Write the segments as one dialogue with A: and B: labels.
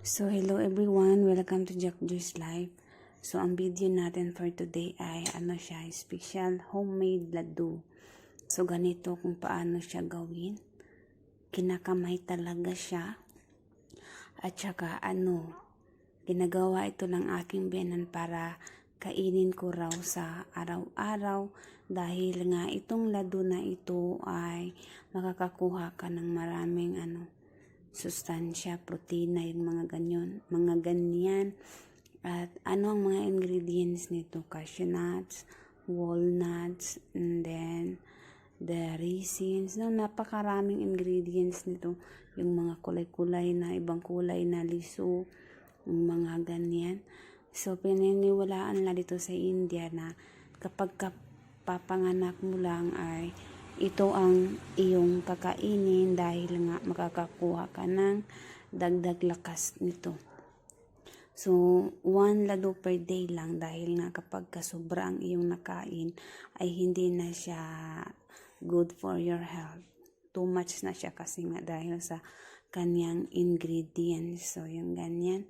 A: So, hello everyone. Welcome to Jack Joy's Life. So, ang video natin for today ay special homemade ladu. So, ganito kung paano siya gawin. Kinakamay talaga siya. At saka ginagawa ito ng aking biyanan para kainin ko raw sa araw-araw dahil nga itong ladu na ito ay makakakuha ka ng maraming sustansya, protina, yung mga ganyan. At ang mga ingredients nito? Cashew nuts, walnuts, and then the raisins. Napakaraming ingredients nito. Yung mga kulay-kulay na, ibang kulay na liso, yung mga ganyan. So, pininiwalaan na dito sa India na kapag papanganak mo lang ay ito ang iyong kakainin dahil nga makakakuha ka ng dagdag lakas nito. So, 1 ladu per day lang dahil nga kapag sobra ang iyong nakain ay hindi na siya good for your health. Too much na siya kasi nga dahil sa kanyang ingredients. So, yung ganyan.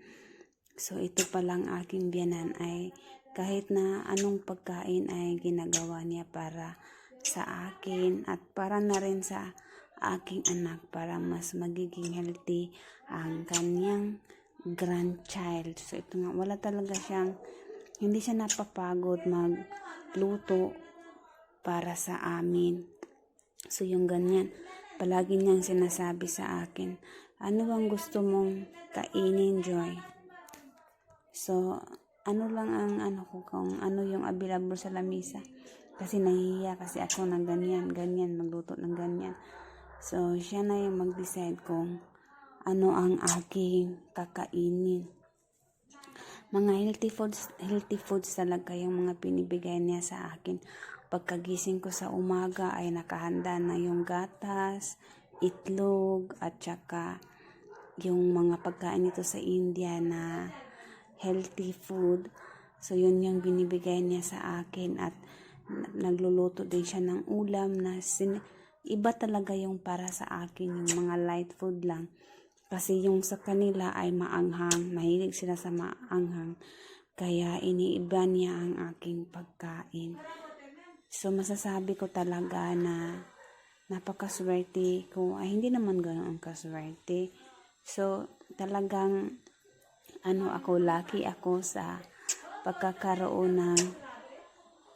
A: So, ito palang aking biyanan ay kahit na anong pagkain ay ginagawa niya para sa akin at para na rin sa aking anak para mas magiging healthy ang kanyang grandchild. So ito nga, wala talaga siyang, hindi siya napapagod magluto para sa amin. So yung ganyan, palagi niyang sinasabi sa akin, ano bang gusto mong kainin, Joy? So lang ang kung ano yung available sa lamisa. Kasi nahihiya kasi ako na ganyan, magluto ng ganyan. So, siya na yung mag-decide kung ano ang aking kakainin. Mga healthy foods talaga yung mga pinibigay niya sa akin. Pagkagising ko sa umaga ay nakahanda na yung gatas, itlog, at saka yung mga pagkain nito sa India na healthy food. So, yun yung binibigay niya sa akin at nagluluto din siya ng ulam na iba talaga yung para sa akin, yung mga light food lang. Kasi yung sa kanila ay maanghang, mahilig sila sa maanghang. Kaya iniiba niya ang aking pagkain. So masasabi ko talaga na napakaswerte ko. Ay hindi naman ganoon kaswerte. So talagang lucky ako sa pagkakaroon ng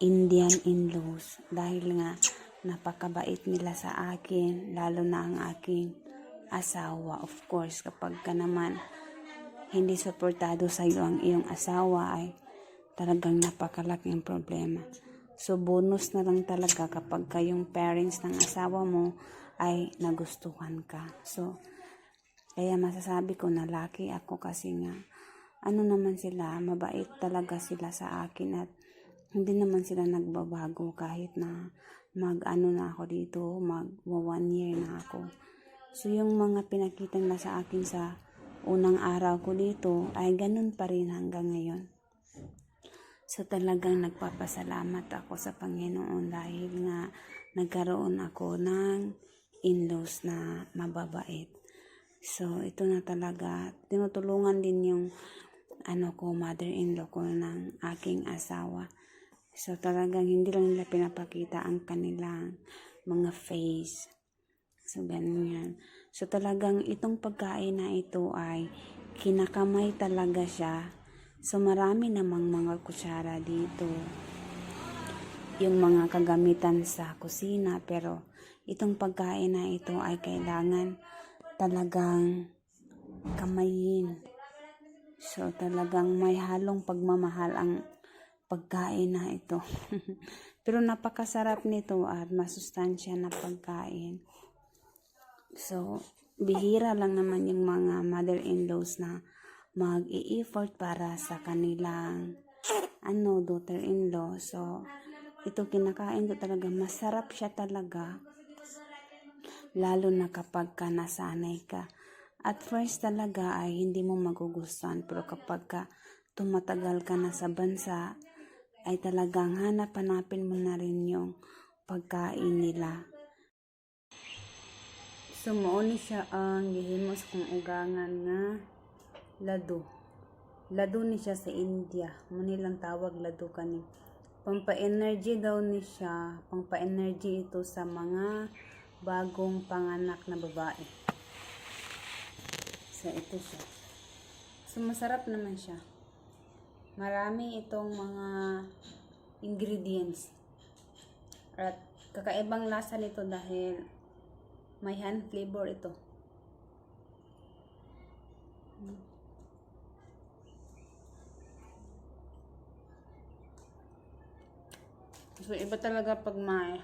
A: Indian in-laws dahil nga napakabait nila sa akin, lalo na ang aking asawa. Of course, kapag ka naman hindi suportado sa iyo ang iyong asawa ay talagang napakalaking problema. So bonus na lang talaga kapag kayong parents ng asawa mo ay nagustuhan ka. So kaya masasabi ko na lucky ako kasi nga naman sila, mabait talaga sila sa akin at hindi naman sila nagbabago kahit na na ako dito, mag 1 year na ako. So yung mga pinakita nila sa akin sa unang araw ko dito ay ganun pa rin hanggang ngayon. So talagang nagpapasalamat ako sa Panginoon dahil nga nagkaroon ako ng in-laws na mababait. So ito na talaga, tinutulungan din yung mother-in-law ko ng aking asawa. So talagang hindi lang nila pinapakita ang kanilang mga face. So ganyan. So talagang itong pagkain na ito ay kinakamay talaga siya. So marami namang mga kutsara dito. Yung mga kagamitan sa kusina. Pero itong pagkain na ito ay kailangan talagang kamayin. So talagang may halong pagmamahal ang pagkain na ito. Pero napakasarap nito at masustansya na pagkain. So, bihira lang naman yung mga mother-in-laws na mag-i-effort para sa kanilang daughter-in-law. So, ito kinakain ko talaga. Masarap siya talaga. Lalo na kapag ka nasanay ka. At first talaga ay hindi mo magugustuhan. Pero kapag ka tumatagal ka na sa bansa, ay talagang hanapin mo na rin yung pagkain nila. So, mauni siya ang gihimo sa kong ugangan nga lado. Lado ni siya sa India. Muni lang tawag lado kani. Pampa-energy daw ni siya. Pampa-energy ito sa mga bagong panganak na babae. So ito siya. So masarap naman siya. Marami itong mga ingredients. At kakaibang lasa nito dahil may hand flavor ito. So, iba talaga pag may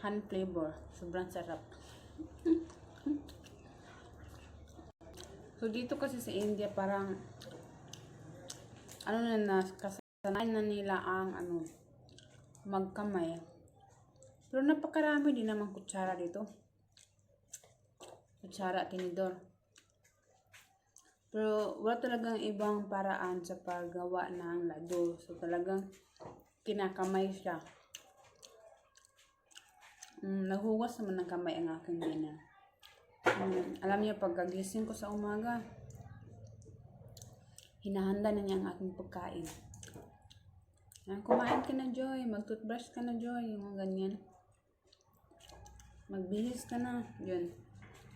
A: hand flavor. Sobrang sarap. So, dito kasi sa India, parang kasanayan na nila ang magkamay. Pero napakarami din naman kutsara dito. Kutsara, tinidor. Pero wala talagang ibang paraan sa paggawa ng lado. So, talagang kinakamay siya. Naghugas naman ng kamay ang aking ina. Alam niyo, pagkagising ko sa umaga, hinahanda na niya ang aking pagkain. Kumain ka na, Joy. Mag-toothbrush ka na, Joy. Yung mga ganyan. Magbihis ka na. Yun.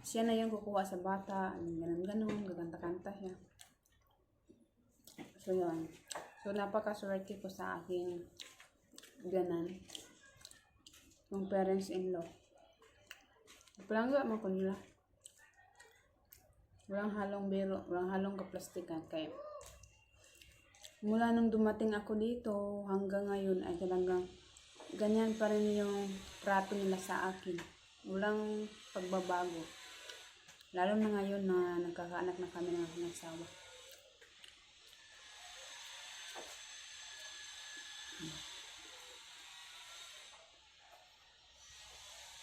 A: Siya na yung kukuha sa bata. Ganun-ganun. Gaganta-kanta siya. So, yun. So, napakaswerte ko sa aking ganan. Yung parents-in-law. Palangga mo ko nila. Walang halong biro. Walang halong kaplastikan. Kaya, mula nung dumating ako dito, hanggang ngayon ay talagang ganyan pa rin yung trato nila sa akin. Walang pagbabago. Lalo na ngayon na nagkakaanak na kami ng aking asawa.